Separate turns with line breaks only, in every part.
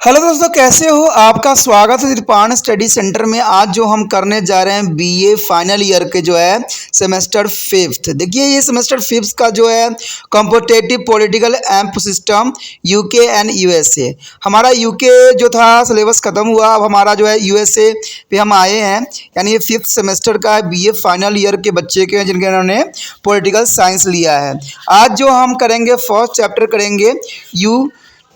Hello दोस्तों, कैसे हो? आपका स्वागत है त्रिपाण स्टडी सेंटर में। आज जो हम करने जा रहे हैं बीए फाइनल ईयर के जो है सेमेस्टर फिफ्थ। देखिए, ये सेमेस्टर फिफ्थ का जो है competitive political and system UK and USA. हमारा यूके जो था सिलेबस ख़त्म हुआ, अब हमारा जो है यूएसए पे हम आए हैं। यानी ये फिफ्थ सेमेस्टर का है, बीए फाइनल ईयर के बच्चे के जिनके उन्होंने पॉलिटिकल साइंस लिया है। आज जो हम करेंगे फर्स्ट चैप्टर करेंगे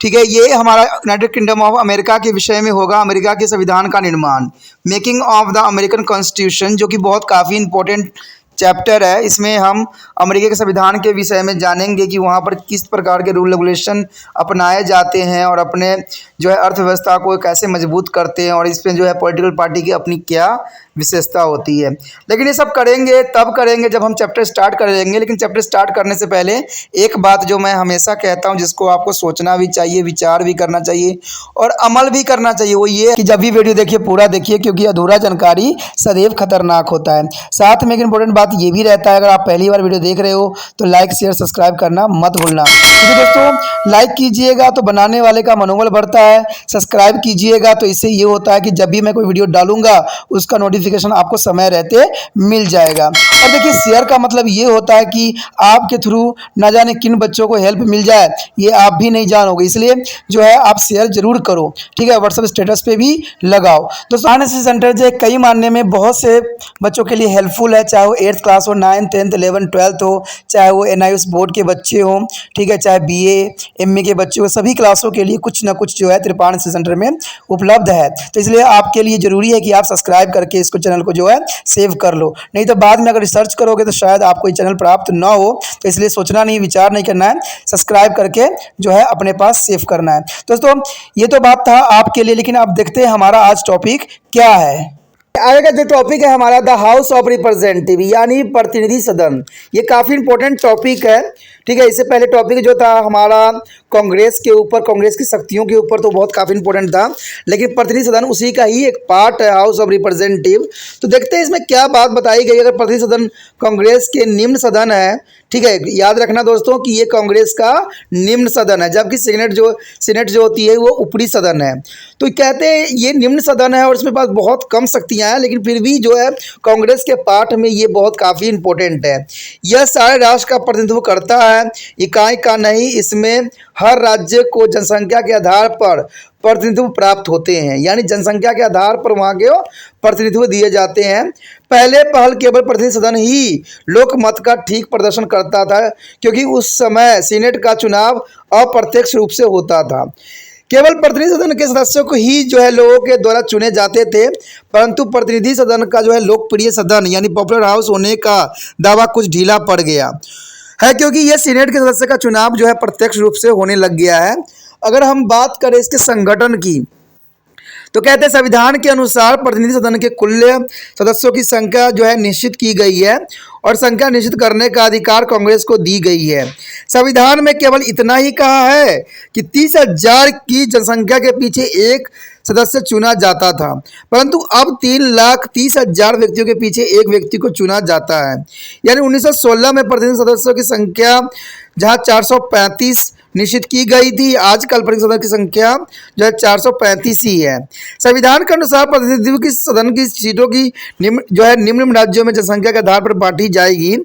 ठीक है। ये हमारा यूनाइटेड किंगडम ऑफ अमेरिका के विषय में होगा। अमेरिका के संविधान का निर्माण, making of the American constitution, जो कि बहुत काफ़ी इंपॉर्टेंट चैप्टर है। इसमें हम अमेरिका के संविधान के विषय में जानेंगे कि वहाँ पर किस प्रकार के रूल रेगुलेशन अपनाए जाते हैं और अपने जो है अर्थव्यवस्था को कैसे मजबूत करते हैं, और इसमें जो है पॉलिटिकल पार्टी की अपनी क्या विशेषता होती है। लेकिन ये सब करेंगे तब करेंगे जब हम चैप्टर स्टार्ट करेंगे। लेकिन चैप्टर स्टार्ट करने से पहले एक बात जो मैं हमेशा कहता हूँ, जिसको आपको सोचना भी चाहिए, विचार भी करना चाहिए और अमल भी करना चाहिए, वो ये है कि जब भी वीडियो देखिए पूरा देखिए, क्योंकि अधूरा जानकारी सदैव खतरनाक होता है। साथ में एक इंपॉर्टेंट बात ये भी रहता है, अगर आप पहली बार वीडियो देख रहे हो तो लाइक शेयर सब्सक्राइब करना मत भूलना। क्योंकि दोस्तों लाइक कीजिएगा तो बनाने वाले का मनोबल बढ़ता है, सब्सक्राइब कीजिएगा तो इससे ये होता है कि जब भी मैं कोई वीडियो डालूंगा उसका नोटिफिकेशन आपको समय रहते मिल जाएगा। और देखिए, शेयर का मतलब ये होता है कि आपके थ्रू ना जाने किन बच्चों को हेल्प मिल जाए, ये आप भी नहीं जानोगे। इसलिए जो है आप शेयर जरूर करो, ठीक है। व्हाट्सएप स्टेटस पे भी लगाओ। दोस्तों एनएसएस सेंटर जो कई मानने में बहुत से बच्चों के लिए हेल्पफुल है, चाहे वो 8th क्लास हो, 9th 10th 11th 12th हो, चाहे वो एनआईएस बोर्ड के बच्चे हों, ठीक है, चाहे बीए एमए के बच्चे हो, सभी क्लासों के लिए कुछ ना कुछ जो है त्रिपाण एनएसएस सेंटर में उपलब्ध है। तो इसलिए आपके लिए जरूरी है कि आप सब्सक्राइब करके इसको चैनल को जो है सेव कर लो, नहीं तो बाद में अगर रिसर्च करोगे तो शायद आपको ये चैनल प्राप्त ना हो। तो इसलिए सोचना नहीं, विचार नहीं करना है, सब्सक्राइब करके जो है अपने पास सेव करना है। दोस्तों ये तो बात था आपके लिए, लेकिन आप देखते हैं हमारा आज टॉपिक क्या है। आगे का जो टॉपिक है हमारा द हाउस ऑफ रिप्रेजेंटेटिव, यानी प्रतिनिधि सदन। ये काफ़ी इंपॉर्टेंट टॉपिक है, ठीक है। इससे पहले टॉपिक जो था हमारा कांग्रेस के ऊपर, कांग्रेस की शक्तियों के ऊपर, तो बहुत काफ़ी इंपॉर्टेंट था। लेकिन प्रतिनिधि सदन उसी का ही एक पार्ट है, हाउस ऑफ रिप्रेजेंटेटिव। तो देखते हैं इसमें क्या बात बताई गई। अगर प्रतिनिधि सदन कांग्रेस के निम्न सदन है, ठीक है, याद रखना दोस्तों कि ये कांग्रेस का निम्न सदन है, जबकि सीनेट जो होती है वो ऊपरी सदन है। तो कहते हैं ये निम्न सदन है और इसमें पास बहुत कम शक्तियाँ हैं, लेकिन फिर भी जो है कांग्रेस के पार्ट में ये बहुत काफ़ी इंपॉर्टेंट है। यह सारे राष्ट्र का प्रतिनिधित्व करता है, इकाई का नहीं। इसमें हर राज्य को जनसंख्या के आधार पर प्रतिनिधित्व प्राप्त होते हैं, यानी जनसंख्या के आधार पर वहाँ के प्रतिनिधित्व दिए जाते हैं। पहल केवल प्रतिनिधि सदन ही लोकमत का ठीक प्रदर्शन करता था, क्योंकि उस समय सीनेट का चुनाव अप्रत्यक्ष रूप से होता था। केवल प्रतिनिधि सदन के सदस्यों को ही जो है लोगों के द्वारा चुने जाते थे, परंतु प्रतिनिधि सदन का जो है लोकप्रिय सदन यानी पॉपुलर हाउस होने का दावा कुछ ढीला पड़ गया है, क्योंकि यह सीनेट के सदस्य का चुनाव जो है प्रत्यक्ष रूप से होने लग गया है। अगर हम बात करें इसके संगठन की, तो कहते हैं संविधान के अनुसार प्रतिनिधि सदन के कुल सदस्यों की संख्या जो है निश्चित की गई है और संख्या निश्चित करने का अधिकार कांग्रेस को दी गई है। संविधान में केवल इतना ही कहा है कि 30,000 की जनसंख्या के पीछे एक सदस्य चुना जाता था, परंतु अब 3,30,000 व्यक्तियों के पीछे एक व्यक्ति को चुना जाता है। यानी 1916 में प्रतिनिधि सदस्यों की संख्या जहां 435 निश्चित की गई थी, आजकल प्रतिनिधि सदन की संख्या जो है 435 ही है। संविधान के अनुसार प्रतिनिधित्व की सदन की सीटों की निम्न राज्यों में जनसंख्या के आधार पर बांटी जाएगी।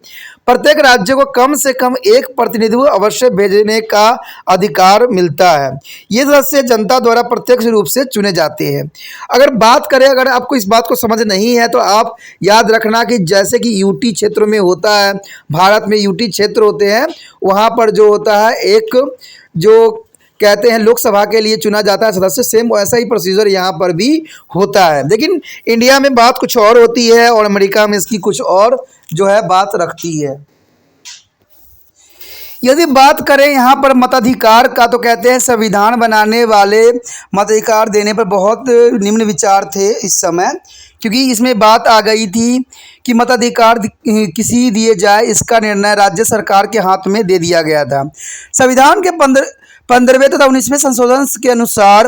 प्रत्येक राज्य को कम से कम एक प्रतिनिधित्व अवश्य भेजने का अधिकार मिलता है। ये सदस्य जनता द्वारा प्रत्यक्ष रूप से चुने जाते हैं। अगर आपको इस बात को समझ नहीं है तो आप याद रखना कि जैसे कि यूटी क्षेत्र में होता है, भारत में यूटी क्षेत्र होते हैं, वहाँ पर जो होता है एक जो कहते हैं लोकसभा के लिए चुना जाता है सदस्य, सेम वैसा ही प्रोसीजर यहाँ पर भी होता है। लेकिन इंडिया में बात कुछ और होती है और अमेरिका में इसकी कुछ और जो है बात रखती है। यदि बात करें यहाँ पर मताधिकार का, तो कहते हैं संविधान बनाने वाले मताधिकार देने पर बहुत निम्न विचार थे इस समय, क्योंकि इसमें बात आ गई थी कि मताधिकार किसी दिए जाए, इसका निर्णय राज्य सरकार के हाथ में दे दिया गया था। संविधान के 15वें तथा 19वें संशोधन के अनुसार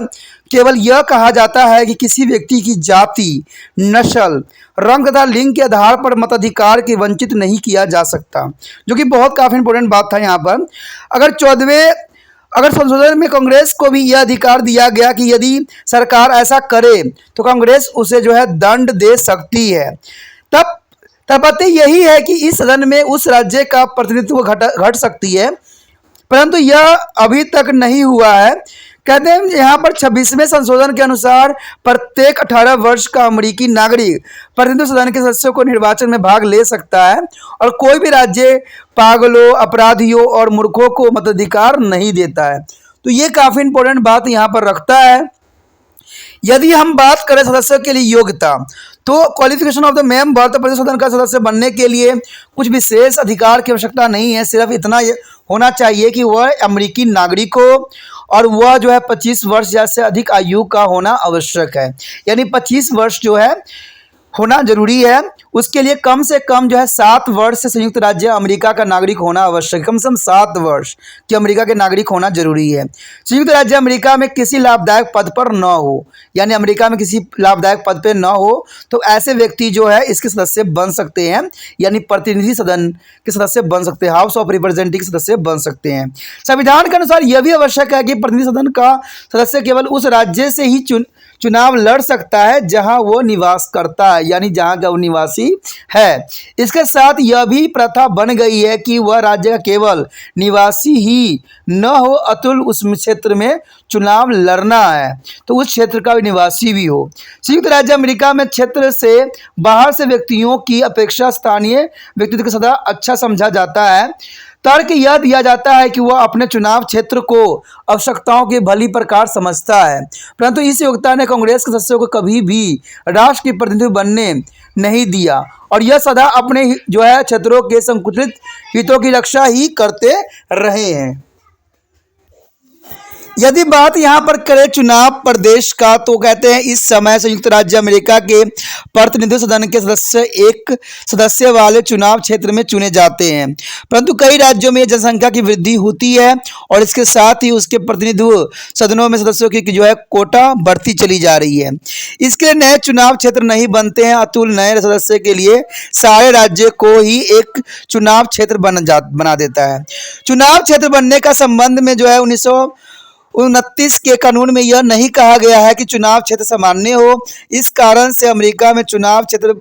केवल यह कहा जाता है कि किसी व्यक्ति की जाति, नस्ल, रंग तथा लिंग के आधार पर मताधिकार के वंचित नहीं किया जा सकता, जो कि बहुत काफ़ी इंपॉर्टेंट बात था यहाँ पर। अगर अगर संशोधन में कांग्रेस को भी यह अधिकार दिया गया कि यदि सरकार ऐसा करे तो कांग्रेस उसे जो है दंड दे सकती है। तब तात्पर्य यही है कि इस सदन में उस राज्य का प्रतिनिधित्व घट सकती है, परंतु यह अभी तक नहीं हुआ है। कहते हैं यहाँ पर 26वें संशोधन के अनुसार प्रत्येक 18 वर्ष का अमेरिकी नागरिक प्रतिनिधि सदन के सदस्यों को निर्वाचन में भाग ले सकता है और कोई भी राज्य पागलों, अपराधियों और मूर्खों को मताधिकार नहीं देता है। तो ये काफ़ी इंपॉर्टेंट बात यहाँ पर रखता है। यदि हम बात करें सदस्य के लिए योग्यता, तो क्वालिफिकेशन ऑफ द मेंबर, तो प्रतिनिधि सदन का सदस्य बनने के लिए कुछ विशेष अधिकार की आवश्यकता नहीं है। सिर्फ इतना होना चाहिए कि वह अमेरिकी नागरिक हो और वह जो है 25 वर्ष या से अधिक आयु का होना आवश्यक है। यानी 25 वर्ष जो है होना जरूरी है। उसके लिए कम से कम जो है 7 वर्ष से संयुक्त राज्य अमेरिका का नागरिक होना आवश्यक है। कम से कम 7 वर्ष कि अमेरिका के नागरिक होना जरूरी है। संयुक्त राज्य अमेरिका में किसी लाभदायक पद पर न हो, यानी अमेरिका में किसी लाभदायक पद पर न हो, तो ऐसे व्यक्ति जो है इसके सदस्य बन सकते हैं, यानी प्रतिनिधि सदन के सदस्य बन सकते हैं, हाउस ऑफ रिप्रेजेंटेटिव के सदस्य बन सकते हैं। संविधान के अनुसार यह भी आवश्यक है कि प्रतिनिधि सदन का सदस्य केवल उस राज्य से ही चुनाव लड़ सकता है जहां वो निवास करता है, यानी जहां का वो निवासी है। इसके साथ यह भी प्रथा बन गई है कि वह राज्य का केवल निवासी ही न हो, अतुल उस क्षेत्र में चुनाव लड़ना है तो उस क्षेत्र का निवासी भी हो। संयुक्त राज्य अमेरिका में क्षेत्र से बाहर से व्यक्तियों की अपेक्षा स्थानीय व्यक्तित्व को सदा अच्छा समझा जाता है। तर्क यह दिया जाता है कि वह अपने चुनाव क्षेत्र को आवश्यकताओं के भली प्रकार समझता है, परंतु इस योग्यता ने कांग्रेस के सदस्यों को कभी भी राष्ट्र के प्रतिनिधि बनने नहीं दिया और यह सदा अपने जो है क्षेत्रों के संकुचित हितों की रक्षा ही करते रहे हैं। यदि बात यहाँ पर करें चुनाव प्रदेश का, तो कहते हैं इस समय संयुक्त राज्य अमेरिका के प्रतिनिधि सदन के सदस्य एक सदस्य वाले चुनाव क्षेत्र में चुने जाते हैं, परंतु कई राज्यों में जनसंख्या की वृद्धि होती है और इसके साथ ही उसके प्रतिनिधित्व सदनों में सदस्यों की जो है कोटा बढ़ती चली जा रही है। इसके लिए नए चुनाव क्षेत्र नहीं बनते हैं। अतुल नए सदस्य के लिए सारे राज्य को ही एक चुनाव क्षेत्र बना देता है। चुनाव क्षेत्र बनने का संबंध में जो है 1929 के कानून में यह नहीं कहा गया है कि चुनाव क्षेत्र सामान्य हो। इस कारण से अमेरिका में चुनाव क्षेत्र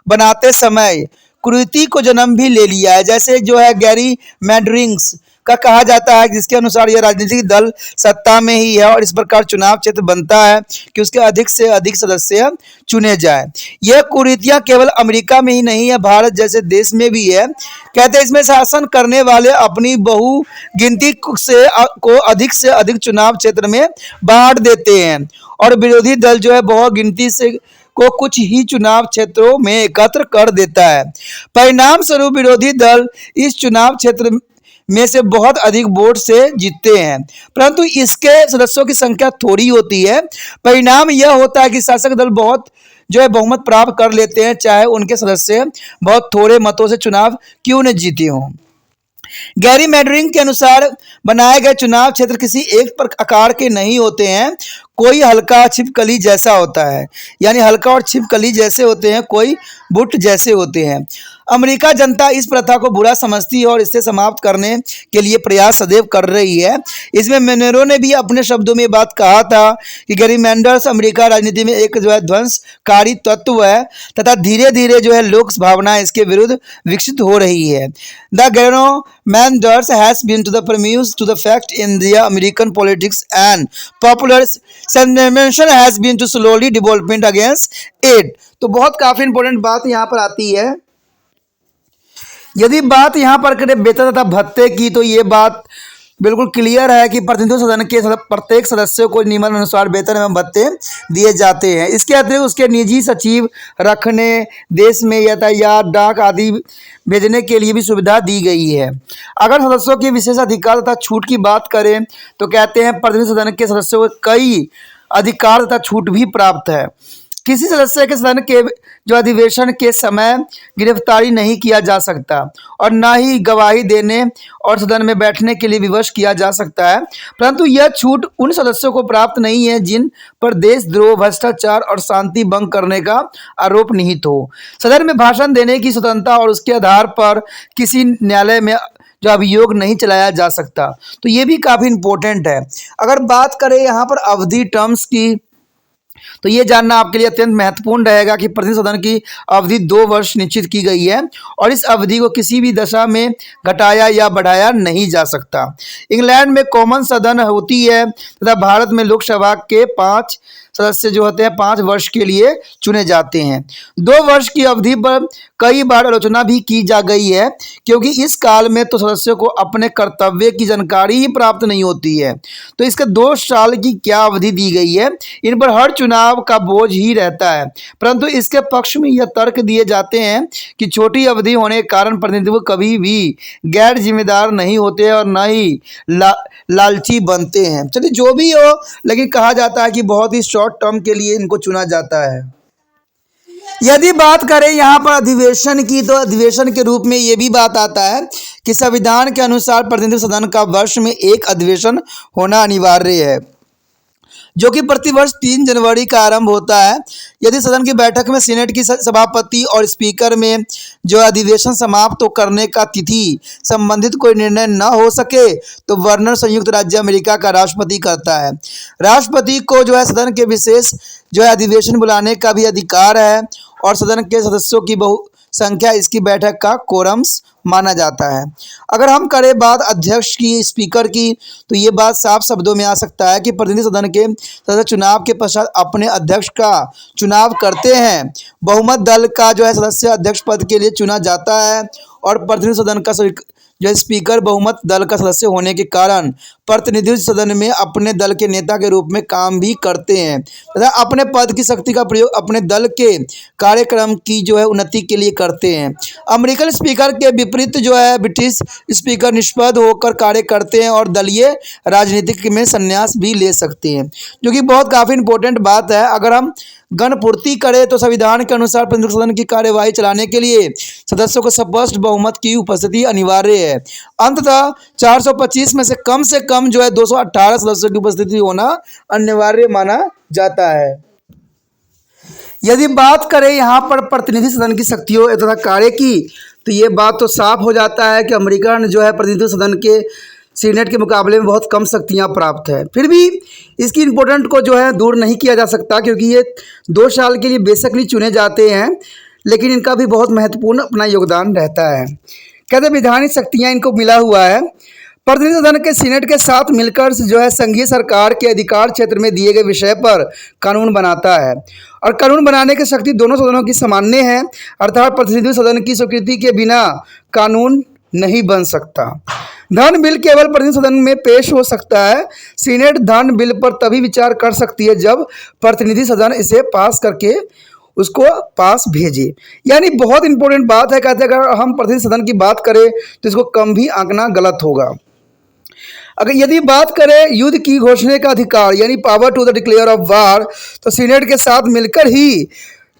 बनाते समय कुरीति को जन्म भी ले लिया है। जैसे जो है गैरी मैंडरिंग्स का कहा जाता है, जिसके अनुसार यह राजनीतिक दल सत्ता में ही है और इस प्रकार चुनाव क्षेत्र बनता है कि उसके अधिक से अधिक सदस्य चुने जाए। यह कुरीतियां केवल अमेरिका में ही नहीं है, भारत जैसे देश में भी है। कहते हैं इसमें शासन करने वाले अपनी बहुगिनती को अधिक से अधिक चुनाव क्षेत्र में बांट देते हैं और विरोधी दल जो है बहुगिनती से को कुछ ही चुनाव क्षेत्रों में एकत्र कर देता है। परिणाम स्वरूप विरोधी दल इस चुनाव क्षेत्र में से बहुत अधिक वोट से जीतते हैं, परंतु इसके सदस्यों की संख्या थोड़ी होती है। परिणाम यह होता है कि शासक दल बहुत जो है बहुमत प्राप्त कर लेते हैं, चाहे उनके सदस्य बहुत थोड़े मतों से चुनाव क्यों न जीते हों। गैरी मैंडरिंग के अनुसार बनाए गए चुनाव क्षेत्र किसी एक आकार के नहीं होते हैं, कोई हल्का छिपकली जैसा होता है, यानी हल्का और छिपकली जैसे होते हैं, कोई बुट जैसे होते हैं। अमेरिका जनता इस प्रथा को बुरा समझती है और इसे समाप्त करने के लिए प्रयास सदैव कर रही है। इसमें मेनेरो ने भी अपने शब्दों में बात कहा था कि गेरीमैंडर्स अमेरिका राजनीति में एक जो है ध्वंसकारी तत्व है तथा धीरे धीरे जो है लोक भावना इसके विरुद्ध विकसित हो रही है। The gerrymanders has been to the premise to the fact in the American politics and popular sentiment has been to slowly development against it। तो बहुत काफी इंपॉर्टेंट बात यहाँ पर आती है। यदि बात यहाँ पर करें वेतन तथा भत्ते की, तो ये बात बिल्कुल क्लियर है कि प्रतिनिधि सदन के प्रत्येक सदस्य को नियमानुसार वेतन एवं भत्ते दिए जाते हैं। इसके अतिरिक्त उसके निजी सचिव रखने, देश में यातायात, डाक आदि भेजने के लिए भी सुविधा दी गई है। अगर सदस्यों के विशेष अधिकार तथा छूट की बात करें तो कहते हैं प्रतिनिधि सदन के सदस्यों को कई अधिकार तथा छूट भी प्राप्त है। किसी सदस्य के सदन के जो अधिवेशन के समय गिरफ्तारी नहीं किया जा सकता और न ही गवाही देने और सदन में बैठने के लिए विवश किया जा सकता है, परंतु यह छूट उन सदस्यों को प्राप्त नहीं है जिन पर देशद्रोह, भ्रष्टाचार और शांति भंग करने का आरोप निहित हो। सदन में भाषण देने की स्वतंत्रता और उसके आधार पर किसी न्यायालय में जो अभियोग नहीं चलाया जा सकता। तो ये भी काफ़ी इंपॉर्टेंट है। अगर बात करें यहाँ पर अवधि टर्म्स की, तो ये जानना आपके लिए अत्यंत महत्वपूर्ण रहेगा कि प्रतिनिधि सदन की अवधि 2 वर्ष निश्चित की गई है और इस अवधि को किसी भी दशा में घटाया या बढ़ाया नहीं जा सकता। इंग्लैंड में कॉमन सदन होती है तथा भारत में लोकसभा के 5 सदस्य जो होते हैं 5 वर्ष के लिए चुने जाते हैं। 2 वर्ष की अवधि पर कई बार आलोचना भी की जा गई है क्योंकि इस काल में तो सदस्यों को अपने कर्तव्य की जानकारी ही प्राप्त नहीं होती है। तो इसके 2 साल की क्या अवधि दी गई है, इन पर हर चुनाव का बोझ ही रहता है। परंतु इसके पक्ष में यह तर्क दिए जाते हैं कि छोटी अवधि होने के कारण प्रतिनिधित्व कभी भी गैर जिम्मेदार नहीं होते और न ही लालची बनते हैं। चलिए जो भी हो, लेकिन कहा जाता है कि बहुत ही शॉर्ट टर्म के लिए इनको चुना जाता है। यदि बात करें यहाँ पर अधिवेशन की, तो अधिवेशन के रूप में ये भी बात आता है कि संविधान के अनुसार प्रतिनिधि सदन का वर्ष में एक अधिवेशन होना अनिवार्य है, जो कि प्रतिवर्ष 3 जनवरी का आरंभ होता है। यदि सदन की बैठक में सीनेट की सभापति और स्पीकर में जो अधिवेशन समाप्त करने का तिथि संबंधित कोई निर्णय न हो सके तो वर्णन संयुक्त राज्य अमेरिका का राष्ट्रपति करता है। राष्ट्रपति को जो है सदन के विशेष जो है अधिवेशन बुलाने का भी अधिकार है और सदन के सदस्यों की संख्या इसकी बैठक का कोरम्स माना जाता है। अगर हम करें बात अध्यक्ष की, स्पीकर की, तो ये बात साफ शब्दों में आ सकता है कि प्रतिनिधि सदन के सदस्य चुनाव के पश्चात अपने अध्यक्ष का चुनाव करते हैं। बहुमत दल का जो है सदस्य अध्यक्ष पद के लिए चुना जाता है और प्रतिनिधि सदन का जो स्पीकर बहुमत दल का सदस्य होने के कारण प्रतिनिधि सदन में अपने दल के नेता के रूप में काम भी करते हैं तथा अपने पद की शक्ति का प्रयोग अपने दल के कार्यक्रम की जो है उन्नति के लिए करते हैं। अमेरिकन स्पीकर के विपरीत जो है ब्रिटिश स्पीकर निष्पद होकर कार्य करते हैं और दलीय राजनीति में संन्यास भी ले सकते हैं, जो कि बहुत काफ़ी इंपॉर्टेंट बात है। अगर हम गणपूर्ति करें तो संविधान के अनुसार प्रतिनिधि सदन की कार्यवाही चलाने के लिए सदस्यों को स्पष्ट बहुमत की उपस्थिति अनिवार्य है। अंततः 425 में से कम जो है 218 सदस्यों की उपस्थिति होना अनिवार्य माना जाता है। यदि बात करें यहाँ पर प्रतिनिधि सदन की शक्तियों तथा कार्य की, तो ये बात तो साफ हो जाता है कि अमेरिका ने जो है प्रतिनिधि सदन के सीनेट के मुकाबले में बहुत कम शक्तियाँ प्राप्त है। फिर भी इसकी इम्पोर्टेंट को जो है दूर नहीं किया जा सकता क्योंकि ये 2 साल के लिए बेसिकली चुने जाते हैं, लेकिन इनका भी बहुत महत्वपूर्ण अपना योगदान रहता है। कहते वैधानिक शक्तियाँ इनको मिला हुआ है। प्रतिनिधि सदन के सीनेट के साथ मिलकर जो है संघीय सरकार के अधिकार क्षेत्र में दिए गए विषय पर कानून बनाता है और कानून बनाने की शक्ति दोनों सदनों की सामान्य है, अर्थात प्रतिनिधि सदन की स्वीकृति के बिना कानून नहीं बन सकता। धन बिल केवल प्रतिनिधि सदन में पेश हो सकता है। सीनेट धन बिल पर तभी विचार कर सकती है जब प्रतिनिधि सदन इसे पास करके उसको पास भेजे। यानी बहुत इंपॉर्टेंट बात है। कहते हैं अगर हम प्रतिनिधि सदन की बात करें तो इसको कम भी आंकना गलत होगा। अगर यदि बात करें युद्ध की घोषणा का अधिकार यानी power to the declare of war, तो सीनेट के साथ मिलकर ही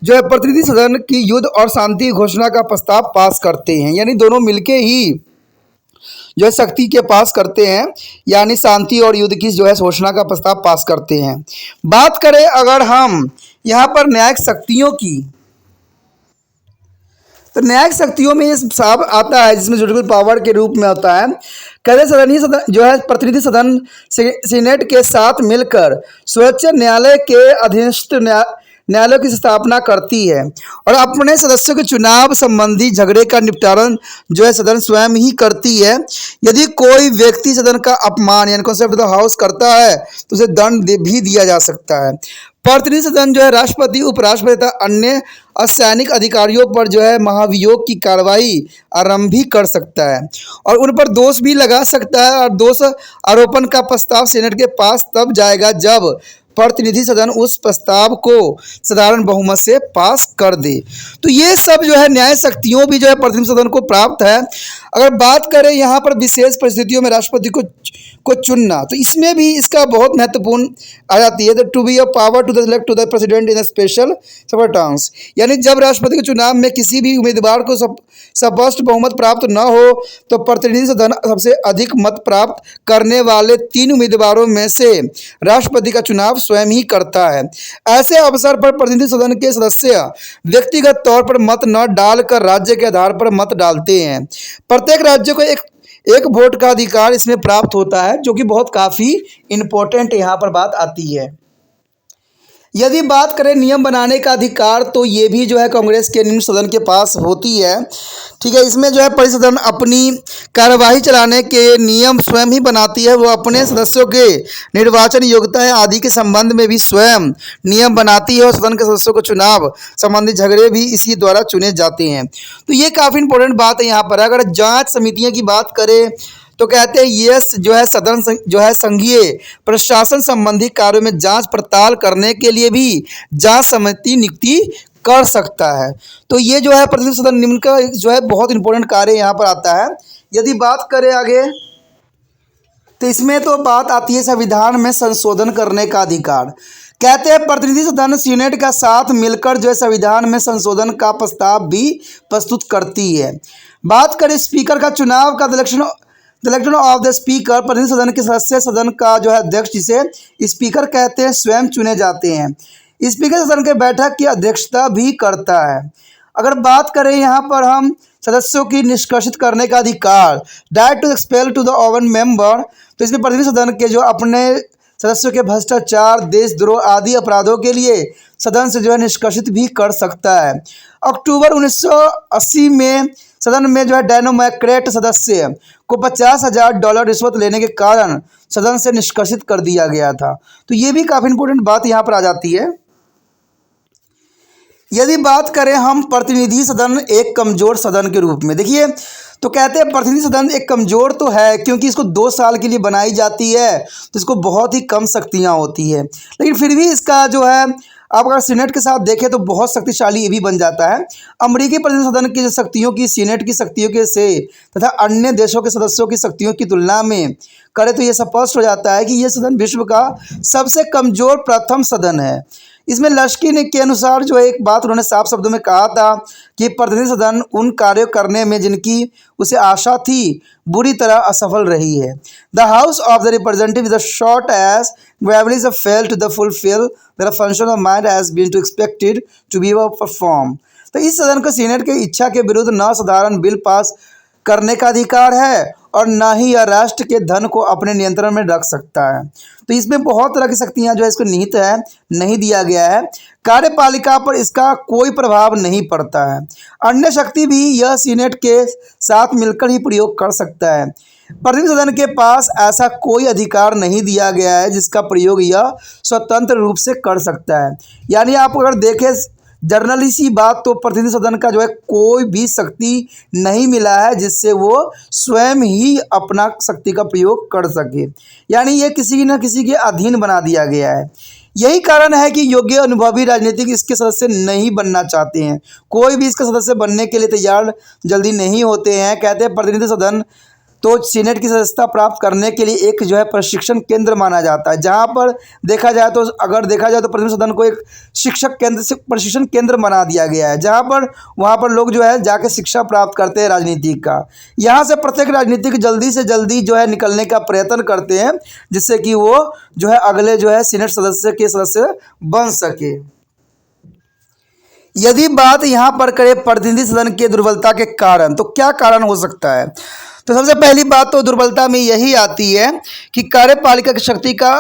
जो है प्रतिनिधि सदन की युद्ध और शांति घोषणा का प्रस्ताव पास करते हैं। यानी दोनों मिलके ही जो है शक्ति के पास करते हैं, यानी शांति और युद्ध की जो है घोषणा का प्रस्ताव पास करते हैं। बात करें अगर हम यहाँ पर न्यायिक शक्तियों की, तो न्यायिक शक्तियों में ये साफ आता है जिसमें जुडिशल पावर के रूप में होता है। कहते सदनीय सदन जो है प्रतिनिधि सदन सीनेट के साथ मिलकर सर्वोच्च न्यायालय के अधीनस्थ न्यायालयों की स्थापना करती है और अपने सदस्यों के चुनाव संबंधी झगड़े का निपटारण जो है सदन स्वयं ही करती है। यदि कोई व्यक्ति सदन का अपमान यानी कंसेप्ट ऑफ द हाउस करता है तो उसे दंड भी दिया जा सकता है। प्रतिनिधि सदन जो है राष्ट्रपति, उपराष्ट्रपति तथा अन्य असैनिक अधिकारियों पर जो है महाभियोग की कार्रवाई आरंभ भी कर सकता है और उन पर दोष भी लगा सकता है और दोष आरोपण का प्रस्ताव सेनेट के पास तब जाएगा जब प्रतिनिधि सदन उस प्रस्ताव को साधारण बहुमत से पास कर दे। तो ये सब जो है न्याय शक्तियों भी जो है प्रतिनिधि सदन को प्राप्त है। अगर बात करें यहाँ पर विशेष परिस्थितियों में राष्ट्रपति को चुनना, तो इसमें भी इसका बहुत महत्वपूर्ण आ जाती है। To be a power to the elect to the president in special circumstance, यानी जब राष्ट्रपति के चुनाव में किसी भी उम्मीदवार को स्पष्ट बहुमत प्राप्त न हो तो प्रतिनिधि सदन सबसे अधिक मत प्राप्त करने वाले 3 उम्मीदवारों में से राष्ट्रपति का चुनाव स्वयं ही करता है। ऐसे अवसर पर प्रतिनिधि सदन के सदस्य व्यक्तिगत तौर पर मत न डालकर राज्य के आधार पर मत डालते हैं। प्रत्येक राज्य को एक वोट का अधिकार इसमें प्राप्त होता है, जो कि बहुत काफ़ी इम्पोर्टेंट यहाँ पर बात आती है। यदि बात करें नियम बनाने का अधिकार, तो ये भी जो है कांग्रेस के निम्न सदन के पास होती है। ठीक है, इसमें जो है परिसदन अपनी कार्यवाही चलाने के नियम स्वयं ही बनाती है। वो अपने सदस्यों के निर्वाचन योग्यता आदि के संबंध में भी स्वयं नियम बनाती है और सदन के सदस्यों को चुनाव संबंधी झगड़े भी इसी द्वारा चुने जाते हैं। तो ये काफ़ी इंपॉर्टेंट बात है यहाँ पर। अगर जांच समितियों की बात करें तो कहते हैं ये जो है सदन जो है संघीय प्रशासन संबंधी कार्यों में जांच पड़ताल करने के लिए भी जांच समिति नियुक्ति कर सकता है। तो ये जो है प्रतिनिधि सदन निम्न का जो है बहुत इंपॉर्टेंट कार्य यहाँ पर आता है। यदि बात करें आगे, तो इसमें तो बात आती है संविधान में संशोधन करने का अधिकार। कहते हैं प्रतिनिधि सदन सीनेट का साथ मिलकर जो है संविधान में संशोधन का प्रस्ताव भी प्रस्तुत करती है। बात करें स्पीकर का चुनाव का, इलेक्शन ऑफ द स्पीकर, प्रतिनिधि सदन के सदस्य सदन का जो है अध्यक्ष, जिसे स्पीकर कहते हैं, स्वयं चुने जाते हैं। स्पीकर सदन के बैठक की अध्यक्षता भी करता है। अगर बात करें यहाँ पर हम सदस्यों की निष्कासित करने का अधिकार, right to expel to the own member, तो इसमें प्रतिनिधि सदन के जो अपने सदस्यों के भ्रष्टाचार, देशद्रोह आदि अपराधों के लिए सदन से जो है निष्कासित भी कर सकता है। अक्टूबर 1980 में सदन में जो है डेमोक्रेट सदस्य को $50,000 रिश्वत लेने के कारण सदन से निष्कासित कर दिया गया था। तो ये भी काफ़ी इंपॉर्टेंट बात यहाँ पर आ जाती है। यदि बात करें हम प्रतिनिधि सदन एक कमज़ोर सदन के रूप में, देखिए तो कहते हैं प्रतिनिधि सदन एक कमज़ोर तो है क्योंकि इसको 2 साल के लिए बनाई जाती है, तो इसको बहुत ही कम शक्तियाँ होती है, लेकिन फिर भी इसका जो है आप अगर सीनेट के साथ देखें तो बहुत शक्तिशाली ये भी बन जाता है। अमेरिकी प्रतिनिधि सदन की शक्तियों की सीनेट की शक्तियों के से तथा अन्य देशों के सदस्यों की शक्तियों की तुलना में करें तो ये स्पष्ट हो जाता है कि ये सदन विश्व का सबसे कमज़ोर प्रथम सदन है। इसमें लश्की के अनुसार जो एक बात उन्होंने साफ शब्दों में कहा था कि प्रतिनिधि सदन उन कार्यों करने में जिनकी उसे आशा थी बुरी तरह असफल रही है। The house of the representative the short age gravities have failed to the fulfill their function of mind has been to expected to be performed। तो इस सदन को सीनेट की इच्छा के विरुद्ध न साधारण बिल पास करने का अधिकार है और न ही यह राष्ट्र के धन को अपने नियंत्रण में रख सकता है। तो इसमें बहुत तरह की शक्तियां जो है इसको निहित है, नहीं दिया गया है। कार्यपालिका पर इसका कोई प्रभाव नहीं पड़ता है। अन्य शक्ति भी यह सीनेट के साथ मिलकर ही प्रयोग कर सकता है। प्रतिनिधि सदन के पास ऐसा कोई अधिकार नहीं दिया गया है जिसका प्रयोग यह स्वतंत्र रूप से कर सकता है। यानी आप अगर देखें जर्नली सी बात, तो प्रतिनिधि सदन का जो है कोई भी शक्ति नहीं मिला है जिससे वो स्वयं ही अपना शक्ति का प्रयोग कर सके, यानी ये किसी न किसी के अधीन बना दिया गया है। यही कारण है कि योग्य अनुभवी राजनीतिक इसके सदस्य नहीं बनना चाहते हैं। कोई भी इसका सदस्य बनने के लिए तैयार जल्दी नहीं होते हैं। कहते हैं प्रतिनिधि सदन तो सीनेट की सदस्यता प्राप्त करने के लिए एक जो है प्रशिक्षण केंद्र माना जाता है, जहां पर देखा जाए तो प्रतिनिधि सदन को एक शिक्षक केंद्र से प्रशिक्षण केंद्र बना दिया गया है, जहां पर वहां पर लोग जो है जाके शिक्षा प्राप्त करते हैं राजनीति का। यहां से प्रत्येक राजनीतिक जल्दी से जल्दी जो है निकलने का प्रयत्न करते हैं जिससे कि वो जो है अगले जो है सीनेट सदस्य बन सके। यदि बात यहाँ पर करें प्रतिनिधि सदन के दुर्बलता के कारण, तो क्या कारण हो सकता है? तो सबसे पहली बात तो दुर्बलता में यही आती है कि कार्यपालिका की शक्ति का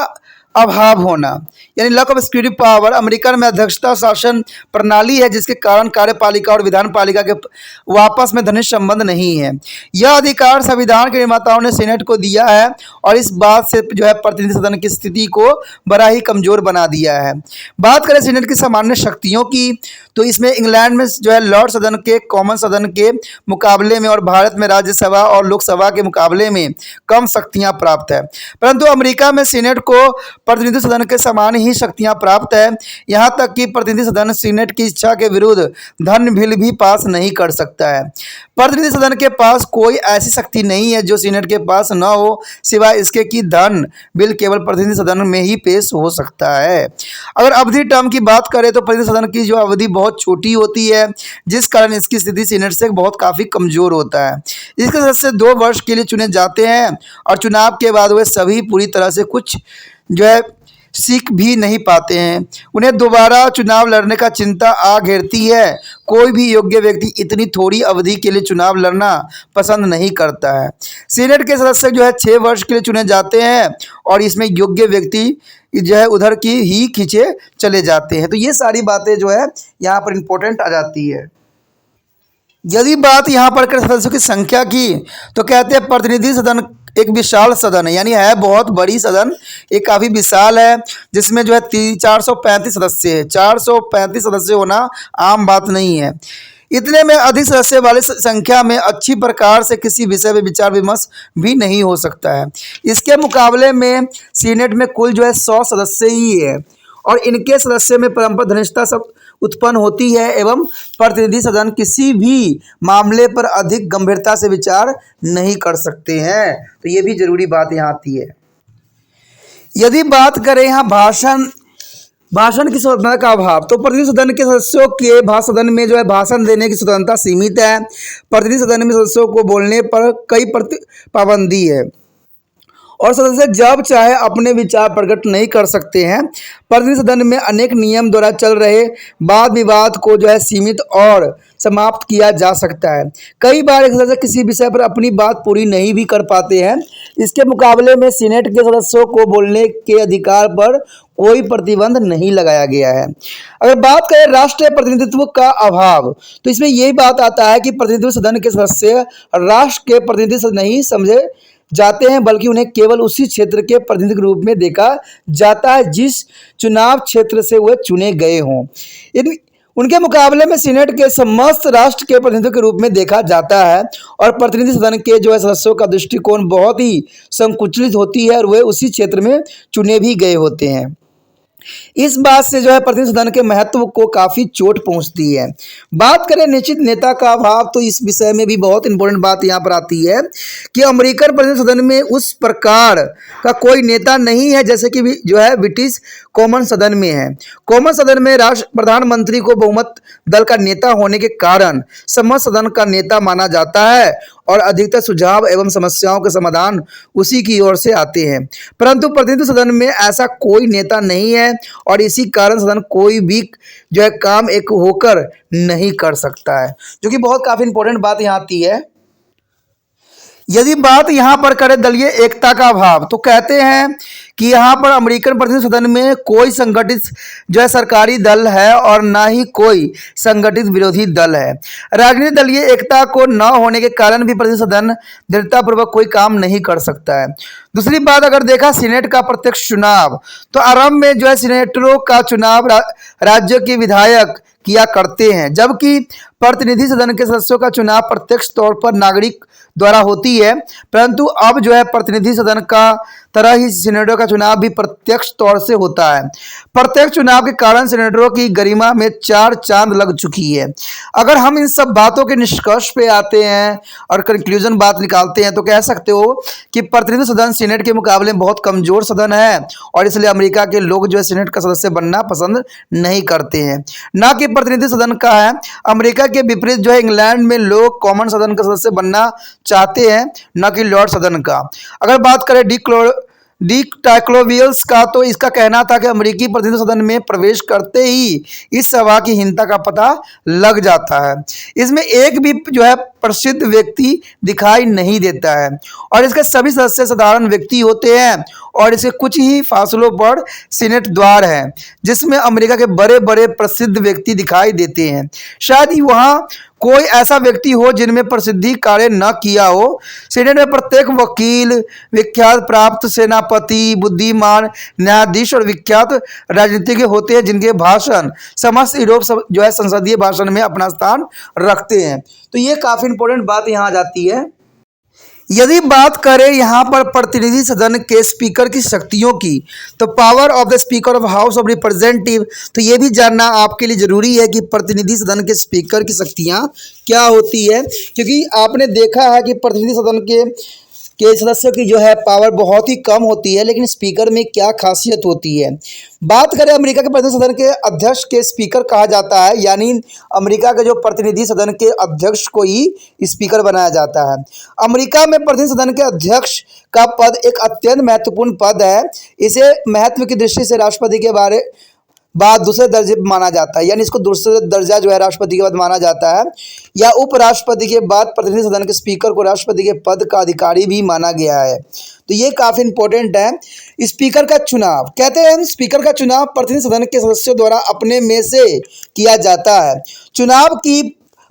अभाव होना, यानी lack of executive power. America में अध्यक्षता शासन प्रणाली है जिसके कारण कार्यपालिका और विधान पालिका के आपस में घनिष्ठ संबंध नहीं है। यह अधिकार संविधान के निर्माताओं ने सीनेट को दिया है और इस बात से जो है प्रतिनिधि सदन की स्थिति को बड़ा ही कमजोर बना दिया है। बात करें सीनेट की सामान्य शक्तियों की, तो इसमें इंग्लैंड में जो है लॉर्ड सदन के कॉमन सदन के मुकाबले में और भारत में राज्यसभा और लोकसभा के मुकाबले में कम शक्तियां प्राप्त है, परंतु अमेरिका में सीनेट को प्रतिनिधि सदन के समान ही शक्तियां प्राप्त है। यहां तक कि प्रतिनिधि सदन सीनेट की इच्छा के विरुद्ध धन बिल भी पास नहीं कर सकता है। प्रतिनिधि सदन के पास कोई ऐसी शक्ति नहीं है जो सीनेट के पास न हो, सिवाय इसके कि धन बिल केवल प्रतिनिधि सदन में ही पेश हो सकता है। अगर अवधि टर्म की बात करें तो प्रतिनिधि सदन की जो अवधि बहुत छोटी होती है, जिस कारण इसकी स्थिति सीनेट से बहुत काफ़ी कमजोर होता है। इसके सदस्य 2 वर्ष के लिए चुने जाते हैं और चुनाव के बाद वे सभी पूरी तरह से कुछ जो है सीख भी नहीं पाते हैं। उन्हें दोबारा चुनाव लड़ने का चिंता आ घेरती है। कोई भी योग्य व्यक्ति इतनी थोड़ी अवधि के लिए चुनाव लड़ना पसंद नहीं करता है। सीनेट के सदस्य जो है 6 वर्ष के लिए चुने जाते हैं और इसमें योग्य व्यक्ति जो है उधर की ही खींचे चले जाते हैं। तो ये सारी बातें जो है यहाँ पर इम्पोर्टेंट आ जाती है। यदि बात यहाँ पर करें सदस्यों की संख्या की, तो कहते हैं प्रतिनिधि सदन एक विशाल सदन है, यानी है बहुत बड़ी सदन, ये काफ़ी विशाल है, जिसमें जो है 435 सदस्य है। 435 सदस्य होना आम बात नहीं है। इतने में अधिक सदस्य वाले संख्या में अच्छी प्रकार से किसी विषय में विचार विमर्श भी नहीं हो सकता है। इसके मुकाबले में सीनेट में कुल जो है 100 सदस्य ही है और इनके सदस्य में परंपरा घनिष्ठता सब उत्पन्न होती है एवं प्रतिनिधि सदन किसी भी मामले पर अधिक गंभीरता से विचार नहीं कर सकते हैं। तो ये भी जरूरी बात यहाँ आती है। यदि बात करें यहाँ भाषण की स्वतंत्रता का अभाव, तो प्रतिनिधि सदन के सदस्यों के सदन में जो है भाषण देने की स्वतंत्रता सीमित है। प्रतिनिधि सदन में सदस्यों को बोलने पर कई पाबंदी है और सदस्य जब चाहे अपने विचार प्रकट नहीं कर सकते हैं। प्रतिनिधि सदन में अनेक नियम द्वारा चल रहे वाद विवाद को जो है सीमित और समाप्त किया जा सकता है। कई बार एक सदस्य किसी विषय पर अपनी बात पूरी नहीं भी कर पाते हैं। इसके मुकाबले में सीनेट के सदस्यों को बोलने के अधिकार पर कोई प्रतिबंध नहीं लगाया गया है। अगर बात करें राष्ट्रीय प्रतिनिधित्व का अभाव, तो इसमें यही बात आता है कि प्रतिनिधि सदन के सदस्य राष्ट्र के प्रतिनिधि नहीं समझे जाते हैं, बल्कि उन्हें केवल उसी क्षेत्र के प्रतिनिधि के रूप में देखा जाता है जिस चुनाव क्षेत्र से वे चुने गए हों। उनके मुकाबले में सीनेट के समस्त राष्ट्र के प्रतिनिधित्व के रूप में देखा जाता है और प्रतिनिधि सदन के जो है सदस्यों का दृष्टिकोण बहुत ही संकुचित होती है और वे उसी क्षेत्र में चुने भी गए होते हैं। इस बात से जो है प्रतिनिधि सदन के महत्व को काफ़ी चोट पहुंचती है। बात करें निश्चित नेता का अभाव, तो इस विषय में भी बहुत इंपॉर्टेंट बात यहाँ पर आती है कि अमेरिकन प्रतिनिधि सदन में उस प्रकार का कोई नेता नहीं है जैसे कि जो है ब्रिटिश कॉमन सदन में है। कॉमन सदन में राष्ट्र प्रधानमंत्री को बहुमत दल का नेता होने के कारण समस्त सदन का नेता माना जाता है और अधिकतर सुझाव एवं समस्याओं के समाधान उसी की ओर से आते हैं। परंतु प्रतिनिधि सदन में ऐसा कोई नेता नहीं है और इसी कारण सदन कोई भी जो है काम एक होकर नहीं कर सकता है, जो कि बहुत काफ़ी इंपॉर्टेंट बात यहाँ आती है। यदि बात यहाँ पर करें दलीय एकता का अभाव, तो कहते हैं कि यहाँ पर अमेरिकन प्रतिनिधि सदन में कोई संगठित जो है सरकारी दल है और ना ही कोई संगठित विरोधी दल है। राजनीतिक दलीय एकता को न होने के कारण भी प्रतिनिधि सदन दृढ़तापूर्वक कोई काम नहीं कर सकता है। दूसरी बात, अगर देखा सीनेट का प्रत्यक्ष चुनाव, तो आरंभ में जो है सीनेटरों का चुनाव राज्य के विधायक किया करते हैं, जबकि प्रतिनिधि सदन के सदस्यों का चुनाव प्रत्यक्ष तौर पर नागरिक द्वारा होती है। परंतु अब जो है प्रतिनिधि सदन का तरह ही सीनेटरों का चुनाव भी प्रत्यक्ष तौर से होता है। प्रत्यक्ष चुनाव के कारण सीनेटरों की गरिमा में 4 चांद लग चुकी है। अगर हम इन सब बातों के निष्कर्ष पे आते हैं और कंक्लूजन बात निकालते हैं, तो कह सकते हो कि प्रतिनिधि सदन सीनेट के मुकाबले बहुत कमजोर सदन है और इसलिए अमेरिका के लोग जो है सीनेट का सदस्य बनना पसंद नहीं करते हैं, ना कि प्रतिनिधि सदन का है। अमेरिका के विपरीत जो है इंग्लैंड में लोग कॉमन सदन का सदस्य बनना चाहते हैं, न कि लॉर्ड सदन का। अगर बात करें डी टॉक्लोवियल्स का, तो इसका कहना था कि अमेरिकी प्रतिनिधि सदन में प्रवेश करते ही इस सभा की हीनता का पता लग जाता है। इसमें एक भी जो है प्रसिद्ध व्यक्ति दिखाई नहीं देता है और इसके सभी सदस्य साधारण व्यक्ति होते हैं और इसके कुछ ही फासलों पर सीनेट द्वार है जिसमें अमेरिका के बड़े बड़े प्रसिद्ध व्यक्ति दिखाई देते हैं। शायद ही वहाँ कोई ऐसा व्यक्ति हो जिनमें प्रसिद्धि कार्य न किया हो। सीनेट में प्रत्येक वकील, विख्यात प्राप्त सेनापति, बुद्धिमान न्यायाधीश और विख्यात राजनीतिज्ञ होते हैं जिनके भाषण समस्त यूरोप जो है संसदीय भाषण में अपना स्थान रखते हैं। तो ये काफ़ी इंपॉर्टेंट बात यहाँ आ जाती है। यदि बात करें यहाँ पर प्रतिनिधि सदन के स्पीकर की शक्तियों की, तो power of the speaker of house of representative, तो ये भी जानना आपके लिए ज़रूरी है कि प्रतिनिधि सदन के स्पीकर की शक्तियाँ क्या होती है, क्योंकि आपने देखा है कि प्रतिनिधि सदन के सदस्यों की जो है पावर बहुत ही कम होती है, लेकिन स्पीकर में क्या खासियत होती है। बात करें अमेरिका के प्रतिनिधि सदन के अध्यक्ष के स्पीकर कहा जाता है, यानी अमेरिका के जो प्रतिनिधि सदन के अध्यक्ष को ही स्पीकर बनाया जाता है। अमेरिका में प्रतिनिधि सदन के अध्यक्ष का पद एक अत्यंत महत्वपूर्ण पद है। इसे महत्व की दृष्टि से राष्ट्रपति के बाद दूसरे दर्जे पर माना जाता है, यानी इसको दूसरे दर्जा जो है राष्ट्रपति के बाद माना जाता है, या उपराष्ट्रपति के बाद प्रतिनिधि सदन के स्पीकर को राष्ट्रपति के पद का अधिकारी भी माना गया है। तो ये काफ़ी इंपॉर्टेंट है। स्पीकर का चुनाव, कहते हैं स्पीकर का चुनाव प्रतिनिधि सदन के सदस्यों द्वारा अपने में से किया जाता है। चुनाव की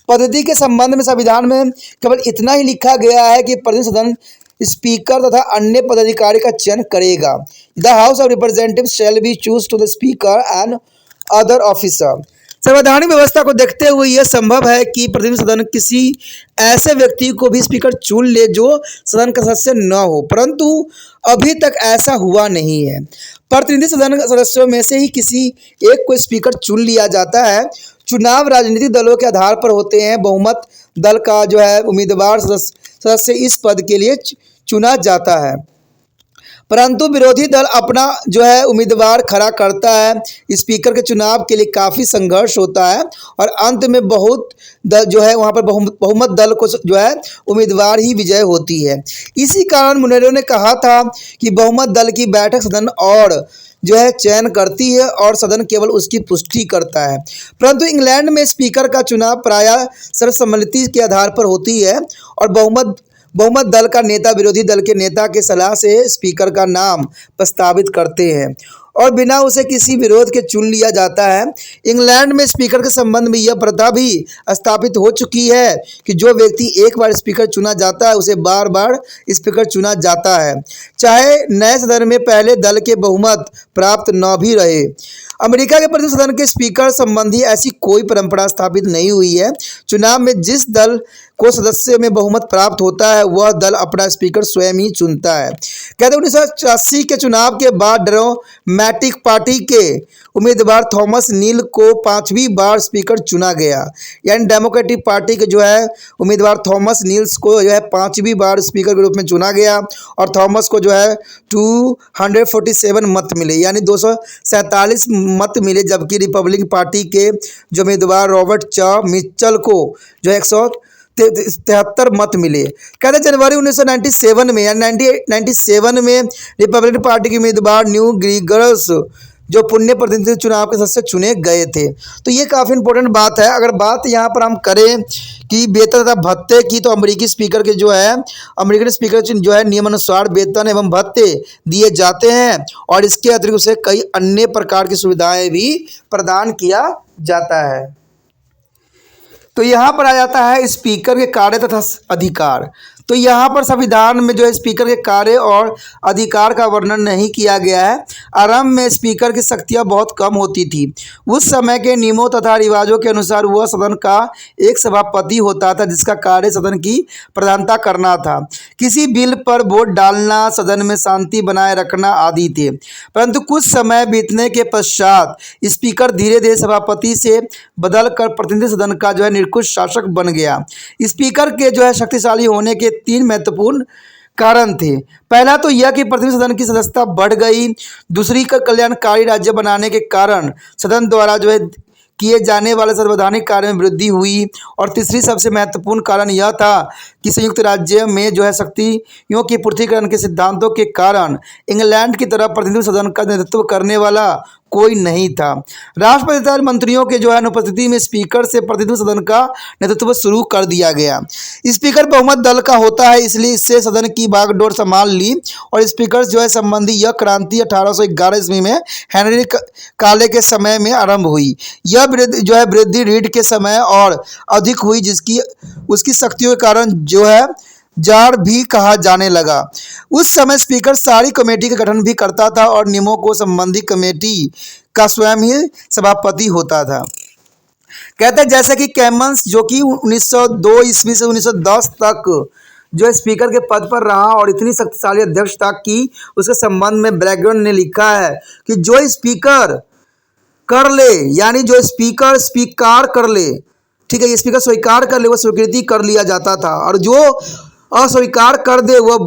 पद्धति के संबंध में संविधान में केवल इतना ही लिखा गया है कि प्रतिनिधि सदन स्पीकर तथा अन्य पदाधिकारी का चयन करेगा। The house of representative shall be choose to the speaker and other officer. संवैधानिक व्यवस्था को देखते हुए यह संभव है कि प्रतिनिधि सदन किसी ऐसे व्यक्ति को भी स्पीकर चुन ले जो सदन का सदस्य न हो, परंतु अभी तक ऐसा हुआ नहीं है। प्रतिनिधि सदन सदस्यों में से ही किसी एक को स्पीकर चुन लिया जाता है। चुनाव राजनीतिक दलों के आधार पर होते हैं। बहुमत दल का जो है उम्मीदवार सदस्य इस पद के लिए चुना जाता है, परंतु विरोधी दल अपना जो है उम्मीदवार खड़ा करता है। स्पीकर के चुनाव के लिए काफ़ी संघर्ष होता है और अंत में बहुत दल जो है वहाँ पर बहुमत दल को जो है उम्मीदवार ही विजय होती है। इसी कारण मुनेरो ने कहा था कि बहुमत दल की बैठक सदन और जो है चयन करती है और सदन केवल उसकी पुष्टि करता है। परंतु इंग्लैंड में स्पीकर का चुनाव प्रायः सर्वसम्मति के आधार पर होती है और बहुमत दल का नेता विरोधी दल के नेता के सलाह से स्पीकर का नाम प्रस्तावित करते हैं और बिना उसे किसी विरोध के चुन लिया जाता है। इंग्लैंड में स्पीकर के संबंध में यह प्रथा भी स्थापित हो चुकी है कि जो व्यक्ति एक बार स्पीकर चुना जाता है उसे बार बार स्पीकर चुना जाता है, चाहे नए सदन में पहले दल के बहुमत प्राप्त न भी रहे। अमेरिका के प्रतिनिधि सदन के स्पीकर संबंधी ऐसी कोई परंपरा स्थापित नहीं हुई है। चुनाव में जिस दल को सदस्य में बहुमत प्राप्त होता है वह दल अपना स्पीकर स्वयं ही चुनता है। कहते 1984 के चुनाव के बाद डेमोक्रेटिक पार्टी के उम्मीदवार थॉमस नील को 5वीं बार स्पीकर चुना गया, यानी डेमोक्रेटिक पार्टी के जो है उम्मीदवार थॉमस नील्स को जो है 5वीं बार स्पीकर के रूप में चुना गया और थॉमस को जो है 247 मत मिले, यानी 247 मत मिले, जबकि रिपब्लिकन पार्टी के जो उम्मीदवार रॉबर्ट च मिचल को जो 173 मत मिले। कहते जनवरी 1997 में यानी 1997 में रिपब्लिकन पार्टी के उम्मीदवार न्यू ग्रीगर्स जो पुण्य प्रतिनिधि चुनाव के सदस्य चुने गए थे। तो ये काफ़ी इंपॉर्टेंट बात है। अगर बात यहाँ पर हम करें कि वेतन तथा भत्ते की, तो अमेरिकी स्पीकर के जो है अमेरिकन स्पीकर जो है नियमानुसार वेतन एवं भत्ते दिए जाते हैं और इसके अतिरिक्त उसे कई अन्य प्रकार की सुविधाएं भी प्रदान किया जाता है। तो यहाँ पर आ जाता है स्पीकर के कार्य तथा अधिकार। तो यहाँ पर संविधान में जो है स्पीकर के कार्य और अधिकार का वर्णन नहीं किया गया है। आरंभ में स्पीकर की शक्तियाँ बहुत कम होती थी। उस समय के नियमों तथा रिवाजों के अनुसार वह सदन का एक सभापति होता था जिसका कार्य सदन की प्रधानता करना था, किसी बिल पर वोट डालना, सदन में शांति बनाए रखना आदि थे। परंतु कुछ समय बीतने के पश्चात स्पीकर धीरे धीरे सभापति से बदल कर प्रतिनिधि सदन का जो है निरंकुश शासक बन गया। स्पीकर के जो है शक्तिशाली होने के 3 महत्वपूर्ण कारण थे। पहला तो यह कि प्रतिनिधि सदन की सदस्यता बढ़ गई, दूसरी का कल्याणकारी राज्य बनाने के कारण सदन द्वारा जो है किए जाने वाले संवैधानिक कार्य में वृद्धि हुई, और तीसरी सबसे महत्वपूर्ण कारण यह था कि संयुक्त राज्य में जो है शक्तियों की पूर्तिकरण के सिद्धांतों के कारण इंग्लैंड की तरह प्रतिनिधि सदन का नेतृत्व करने वाला कोई नहीं था। राष्ट्रपति तथा मंत्रियों के जो है अनुपस्थिति में स्पीकर से प्रतिनिधि सदन का नेतृत्व शुरू कर दिया गया। स्पीकर बहुमत दल का होता है, इसलिए इससे सदन की बागडोर संभाल ली, और स्पीकर जो है संबंधी यह क्रांति 1811 ईस्वी में हेनरी काले के समय में आरंभ हुई। यह जो है वृद्धि रीड के समय और अधिक हुई, जिसकी उसकी शक्तियों के कारण जो है जार भी कहा जाने लगा। उस समय स्पीकर सारी कमेटी का गठन भी करता था और नियमों को संबंधी कमेटी का स्वयं ही सभापति होता था। कहते हैं जैसे कि कैमन्स जो कि 1902 ईस्वी से 1910 तक जो स्पीकर के पद पर रहा और इतनी शक्तिशाली अध्यक्ष था कि उसके संबंध में ब्रैगन ने लिखा है कि जो स्पीकर कर ले, यानी जो स्पीकर स्वीकार कर ले, ठीक है, ये स्पीकर स्वीकार कर ले, वो स्वीकृति कर लिया जाता था, और जो अस्वीकार कर दे वो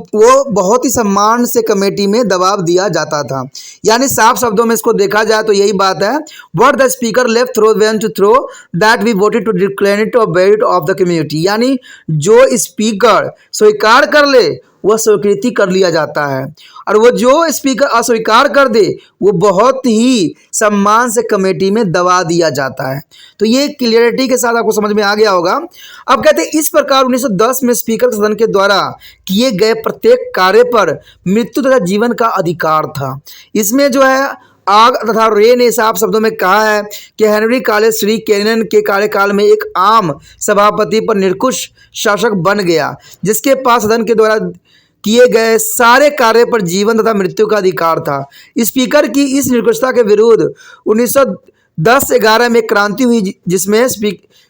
बहुत ही सम्मान से कमेटी में दबाव दिया जाता था। यानी साफ शब्दों में इसको देखा जाए तो यही बात है, what the speaker left throw when to throw that we voted to declare it और बेरिट ऑफ द कम्युनिटी। यानी जो स्पीकर स्वीकार कर ले वह स्वीकृति कर लिया जाता है, और वो जो स्पीकर अस्वीकार कर दे वो बहुत ही सम्मान से कमेटी में दबा दिया जाता है। तो ये क्लियरिटी के साथ आपको समझ में आ गया होगा। अब कहते हैं इस प्रकार 1910 में स्पीकर सदन के द्वारा किए गए प्रत्येक कार्य पर मृत्यु तथा जीवन का अधिकार था। इसमें जो है आग तथा रे ने साफ शब्दों में कहा है कि हेनरी कॉलेज श्री केनन के कार्यकाल में एक आम सभापति पर निरंकुश शासक बन गया, जिसके पास सदन के द्वारा किए गए सारे कार्य पर जीवन तथा मृत्यु का अधिकार था। स्पीकर की इस निरंकुशता के विरुद्ध 1910-11 में क्रांति हुई, जिसमें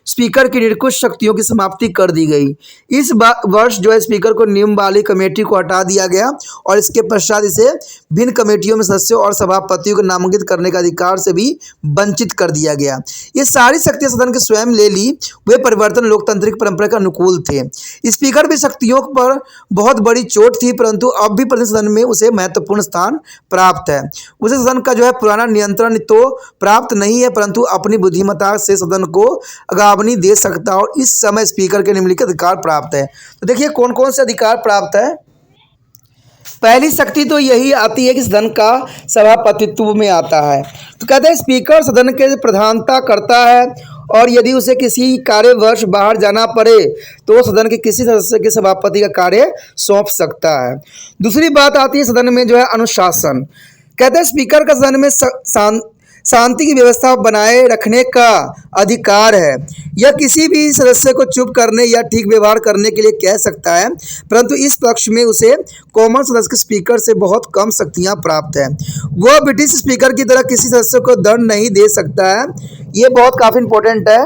स्पीकर की निरंकुश शक्तियों की समाप्ति कर दी गई। इस वर्ष जो है स्पीकर को नियम वाली कमेटी को हटा दिया गया और इसके पश्चात इसे भिन्न कमेटियों में सदस्यों और सभापतियों को नामांकित करने का अधिकार से भी वंचित कर दिया गया। ये सारी शक्तियां सदन के स्वयं ले ली। वे परिवर्तन लोकतांत्रिक परंपरा के अनुकूल थे। स्पीकर भी शक्तियों पर बहुत बड़ी चोट थी, परंतु अब भी प्रतिनिधि सदन में उसे महत्वपूर्ण स्थान प्राप्त है। उसे सदन का जो है पुराना नियंत्रण तो प्राप्त नहीं है, परंतु अपनी बुद्धिमत्ता से सदन को अगावनी दे सकता है, और इस समय स्पीकर के निम्नलिखित अधिकार प्राप्त है। तो देखिए कौन कौन से अधिकार प्राप्त है। पहली शक्ति तो यही आती है कि सदन का सभापतित्व में आता है। तो कहते हैं स्पीकर सदन के प्रधानता करता है, और यदि उसे किसी कार्यवर्ष बाहर जाना पड़े तो सदन के किसी सदस्य के सभापति का कार्य सौंप सकता है। दूसरी बात आती है सदन में जो है अनुशासन। कहते हैं स्पीकर का सदन में शांति की व्यवस्था बनाए रखने का अधिकार है। यह किसी भी सदस्य को चुप करने या ठीक व्यवहार करने के लिए कह सकता है, परंतु इस पक्ष में उसे कॉमन सदस्य के स्पीकर से बहुत कम शक्तियां प्राप्त है। वह ब्रिटिश स्पीकर की तरह किसी सदस्य को दंड नहीं दे सकता है। ये बहुत काफ़ी इंपॉर्टेंट है।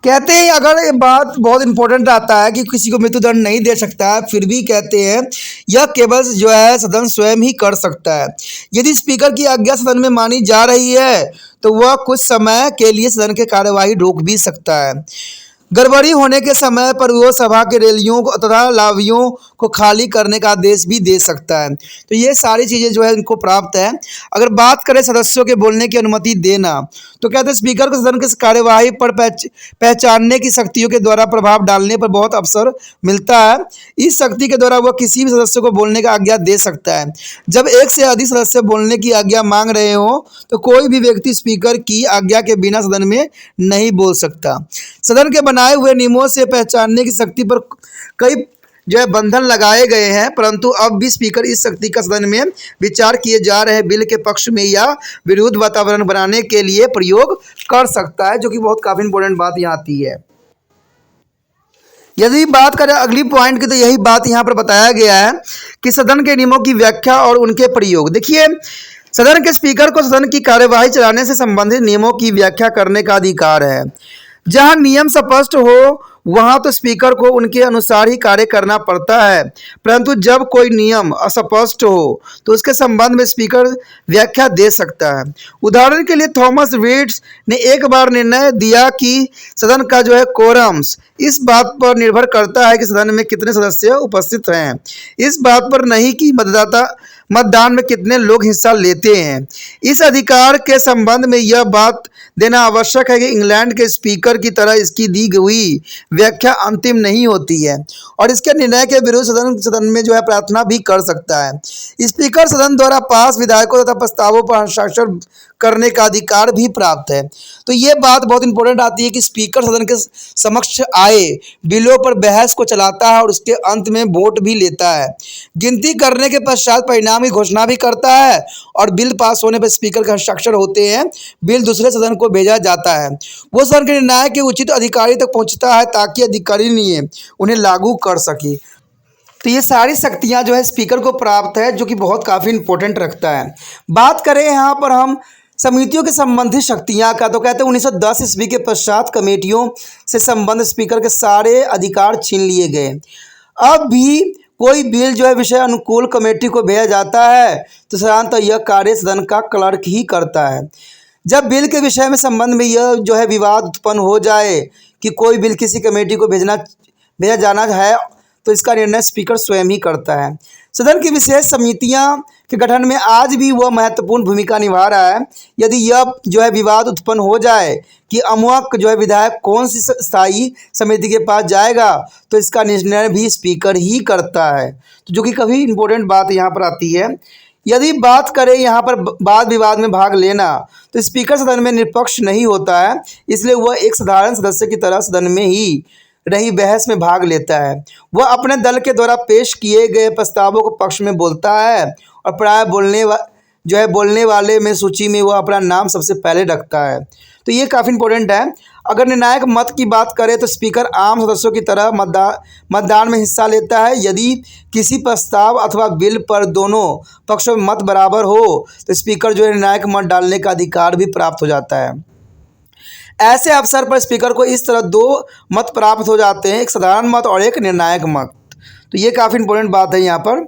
कहते हैं अगर ये बात बहुत इंपॉर्टेंट आता है कि किसी को मृत्युदंड नहीं दे सकता है, फिर भी कहते हैं यह केवल जो है सदन स्वयं ही कर सकता है। यदि स्पीकर की आज्ञा सदन में मानी जा रही है तो वह कुछ समय के लिए सदन की कार्यवाही रोक भी सकता है। गड़बड़ी होने के समय पर वो सभा के रैलियों को तथा लावियों को खाली करने का आदेश भी दे सकता है। तो ये सारी चीज़ें जो है इनको प्राप्त है। अगर बात करें सदस्यों के बोलने की अनुमति देना, तो कहते हैं स्पीकर को सदन की कार्यवाही पर पहचानने की शक्तियों के द्वारा प्रभाव डालने पर बहुत अवसर मिलता है। इस शक्ति के द्वारा वह किसी भी सदस्य को बोलने की आज्ञा दे सकता है। जब एक से अधिक सदस्य बोलने की आज्ञा मांग रहे हो तो कोई भी व्यक्ति स्पीकर की आज्ञा के बिना सदन में नहीं बोल सकता। सदन के बनाए हुए नियमों से पहचानने की शक्ति पर कई जो है बंधन लगाए गए हैं, परंतु अब भी स्पीकर इस शक्ति का सदन में विचार किए जा रहे बिल के पक्ष में या विरुद्ध वातावरण बनाने के लिए प्रयोग कर सकता है, जो कि बहुत काफ़ी इंपॉर्टेंट बात यहाँ आती है। यदि बात करें अगली पॉइंट की, तो यही बात यहाँ पर बताया गया है कि सदन के नियमों की व्याख्या और उनके प्रयोग। देखिए सदन के स्पीकर को सदन की कार्यवाही चलाने से संबंधित नियमों की व्याख्या करने का अधिकार है। जहां नियम स्पष्ट हो वहां तो स्पीकर को उनके अनुसार ही कार्य करना पड़ता है, परंतु जब कोई नियम अस्पष्ट हो तो उसके संबंध में स्पीकर व्याख्या दे सकता है। उदाहरण के लिए थॉमस रीड्स ने एक बार निर्णय दिया कि सदन का जो है कोरम्स इस बात पर निर्भर करता है कि सदन में कितने सदस्य उपस्थित हैं, इस बात पर नहीं कि मतदान में कितने लोग हिस्सा लेते हैं। इस अधिकार के संबंध में यह बात देना आवश्यक है कि इंग्लैंड के स्पीकर की तरह इसकी दी हुई व्याख्या अंतिम नहीं होती है और इसके निर्णय के विरुद्ध सदन में जो है प्रार्थना भी कर सकता है। स्पीकर सदन द्वारा पास विधेयकों तथा प्रस्तावों पर हस्ताक्षर करने का अधिकार भी प्राप्त है। तो ये बात बहुत इंपॉर्टेंट आती है कि स्पीकर सदन के समक्ष आए बिलों पर बहस को चलाता है और उसके अंत में वोट भी लेता है। गिनती करने के पश्चात परिणाम की घोषणा भी करता है और बिल पास होने पर स्पीकर के हस्ताक्षर होते हैं। बिल दूसरे सदन को भेजा जाता है। वो सदन के निर्णय के उचित अधिकारी तक पहुंचता है ताकि अधिकारी नहीं उन्हें लागू कर सके। तो ये सारी शक्तियां जो है स्पीकर को प्राप्त है, जो कि बहुत काफ़ी इंपॉर्टेंट रखता है। बात करें यहाँ पर हम समितियों के संबंधित शक्तियां का, तो कहते हैं 1910 ईस्वी के पश्चात कमेटियों से संबंध स्पीकर के सारे अधिकार छीन लिए गए। अब भी कोई बिल जो है विषय अनुकूल कमेटी को भेजा जाता है तो साधारणतः यह कार्य सदन का क्लर्क ही करता है। जब बिल के विषय में संबंध में यह जो है विवाद उत्पन्न हो जाए कि कोई बिल किसी कमेटी को भेजा जाना है तो इसका निर्णय स्पीकर स्वयं ही करता है। सदन की विशेष समितियां के गठन में आज भी वह महत्वपूर्ण भूमिका निभा रहा है। यदि यह जो है विवाद उत्पन्न हो जाए कि अमुक जो है विधायक कौन सी स्थायी समिति के पास जाएगा, तो इसका निर्णय भी स्पीकर ही करता है। तो जो कि काफ़ी इंपॉर्टेंट बात यहाँ पर आती है। यदि बात करें यहाँ पर वाद विवाद में भाग लेना, तो स्पीकर सदन में निष्पक्ष नहीं होता है, इसलिए वह एक साधारण सदस्य की तरह सदन में ही रही बहस में भाग लेता है। वह अपने दल के द्वारा पेश किए गए प्रस्तावों के पक्ष में बोलता है और प्राय बोलने वाले में सूची में वह अपना नाम सबसे पहले रखता है। तो ये काफ़ी इंपॉर्टेंट है। अगर निर्णायक मत की बात करें तो स्पीकर आम सदस्यों की तरह मतदान में हिस्सा लेता है। यदि किसी प्रस्ताव अथवा बिल पर दोनों पक्षों में मत बराबर हो तो स्पीकर जो है निर्णायक मत डालने का अधिकार भी प्राप्त हो जाता है। ऐसे अवसर पर स्पीकर को इस तरह दो मत प्राप्त हो जाते हैं, एक साधारण मत और एक निर्णायक मत। तो ये काफ़ी इंपॉर्टेंट बात है यहाँ पर।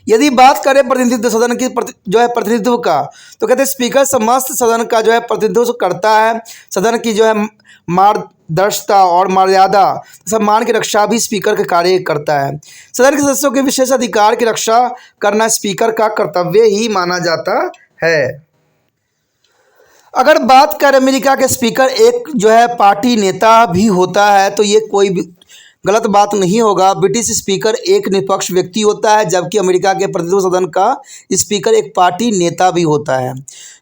यदि बात करें प्रतिनिधित्व सदन की जो है प्रतिनिधित्व का, तो कहते हैं स्पीकर समस्त सदन का जो है प्रतिनिधित्व करता है। सदन की जो है मार्गदर्शिता और मर्यादा सम्मान की रक्षा भी स्पीकर का कार्य करता है। सदन के सदस्यों के विशेष अधिकार की रक्षा करना स्पीकर का कर्तव्य ही माना जाता है। अगर बात करें अमेरिका के स्पीकर एक जो है पार्टी नेता भी होता है, तो ये कोई भी गलत बात नहीं होगा। ब्रिटिश स्पीकर एक निष्पक्ष व्यक्ति होता है, जबकि अमेरिका के प्रतिनिधि सदन का स्पीकर एक पार्टी नेता भी होता है,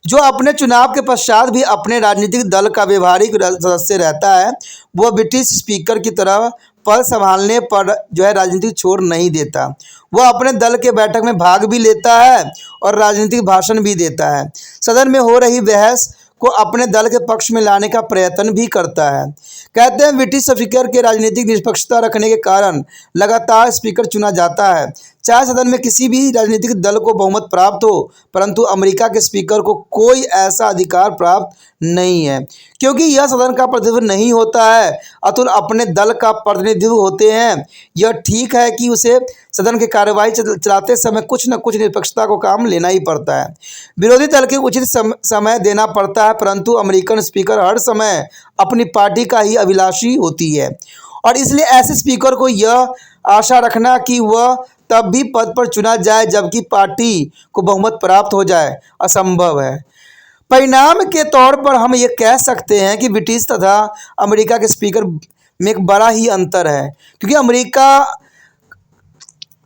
जो अपने चुनाव के पश्चात भी अपने राजनीतिक दल का व्यवहारिक सदस्य रहता है। वह ब्रिटिश स्पीकर की तरह पद संभालने पर जो है राजनीतिक छोड़ नहीं देता। वह अपने दल के बैठक में भाग भी लेता है और राजनीतिक भाषण भी देता है। सदन में हो रही बहस को अपने दल के पक्ष में लाने का प्रयत्न भी करता है। कहते हैं ब्रिटिश स्पीकर के राजनीतिक निष्पक्षता रखने के कारण लगातार स्पीकर चुना जाता है, चाहे सदन में किसी भी राजनीतिक दल को बहुमत प्राप्त हो, परंतु अमेरिका के स्पीकर को कोई ऐसा अधिकार प्राप्त नहीं है, क्योंकि यह सदन का प्रतिनिधित्व नहीं होता है, अतुल अपने दल का प्रतिनिधित्व होते हैं। यह ठीक है कि उसे सदन की कार्यवाही चलाते समय कुछ न कुछ निष्पक्षता को काम लेना ही पड़ता है, विरोधी दल के उचित समय देना पड़ता है, परंतु अमेरिकन स्पीकर हर समय अपनी पार्टी का ही अभिलाषी होती है और इसलिए ऐसे स्पीकर को यह आशा रखना कि वह तब भी पद पर चुना जाए जबकि पार्टी को बहुमत प्राप्त हो जाए असंभव है। परिणाम के तौर पर हम ये कह सकते हैं कि ब्रिटिश तथा अमेरिका के स्पीकर में एक बड़ा ही अंतर है, क्योंकि अमेरिका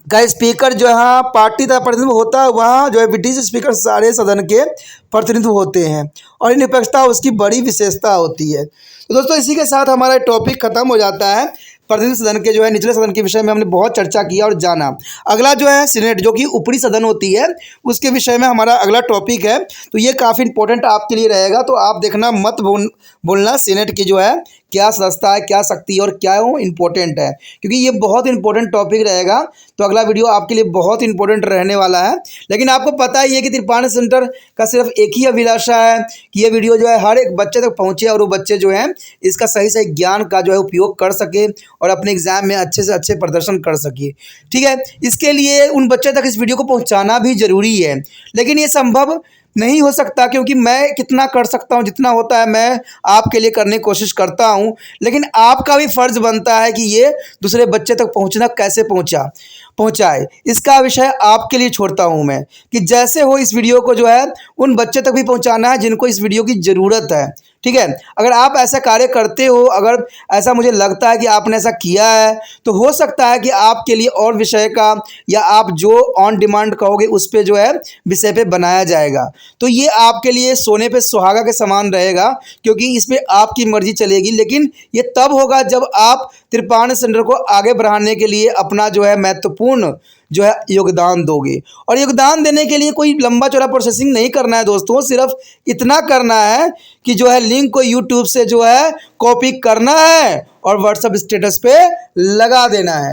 का स्पीकर जो है पार्टी का प्रतिनिधित्व होता है, वहाँ जो है ब्रिटिश स्पीकर सारे सदन के प्रतिनिधित्व होते हैं और निष्पक्षता उसकी बड़ी विशेषता होती है। तो दोस्तों इसी के साथ हमारा टॉपिक खत्म हो जाता है। प्रतिनिधि सदन के जो है निचले सदन के विषय में हमने बहुत चर्चा किया और जाना। अगला जो है सीनेट, जो कि ऊपरी सदन होती है, उसके विषय में हमारा अगला टॉपिक है। तो ये काफ़ी इंपॉर्टेंट आपके लिए रहेगा, तो आप देखना मत बोलना सीनेट की जो है क्या सदस्यता है, क्या शक्ति और क्या वो इम्पोर्टेंट है, क्योंकि ये बहुत इंपॉर्टेंट टॉपिक रहेगा। तो अगला वीडियो आपके लिए बहुत इंपॉर्टेंट रहने वाला है। लेकिन आपको पता ही है कि तिरपान सेंटर का सिर्फ एक ही अभिलाषा है कि ये वीडियो जो है हर एक बच्चे तक पहुँचे और वो बच्चे जो है इसका सही सही ज्ञान का जो है उपयोग कर सके और अपने एग्जाम में अच्छे से अच्छे प्रदर्शन कर सके। ठीक है, इसके लिए उन बच्चे तक इस वीडियो को पहुंचाना भी ज़रूरी है, लेकिन ये संभव नहीं हो सकता क्योंकि मैं कितना कर सकता हूं, जितना होता है मैं आपके लिए करने की कोशिश करता हूं, लेकिन आपका भी फ़र्ज़ बनता है कि ये दूसरे बच्चे तक पहुंचना कैसे पहुंचाए। इसका विषय आपके लिए छोड़ता हूं मैं कि जैसे हो इस वीडियो को जो है उन बच्चे तक भी पहुंचाना है जिनको इस वीडियो की ज़रूरत है। ठीक है, अगर आप ऐसा कार्य करते हो, अगर ऐसा मुझे लगता है कि आपने ऐसा किया है, तो हो सकता है कि आपके लिए और विषय का या आप जो ऑन डिमांड कहोगे उस पे जो है विषय पे बनाया जाएगा। तो ये आपके लिए सोने पे सुहागा के समान रहेगा, क्योंकि इसमें आपकी मर्जी चलेगी, लेकिन ये तब होगा जब आप तिरपान सेंटर को आगे बढ़ाने के लिए अपना जो है महत्वपूर्ण जो है योगदान दोगे। और योगदान देने के लिए कोई लंबा चौड़ा प्रोसेसिंग नहीं करना है दोस्तों, सिर्फ इतना करना है कि जो है लिंक को यूट्यूब से जो है कॉपी करना है और व्हाट्सएप स्टेटस पे लगा देना है।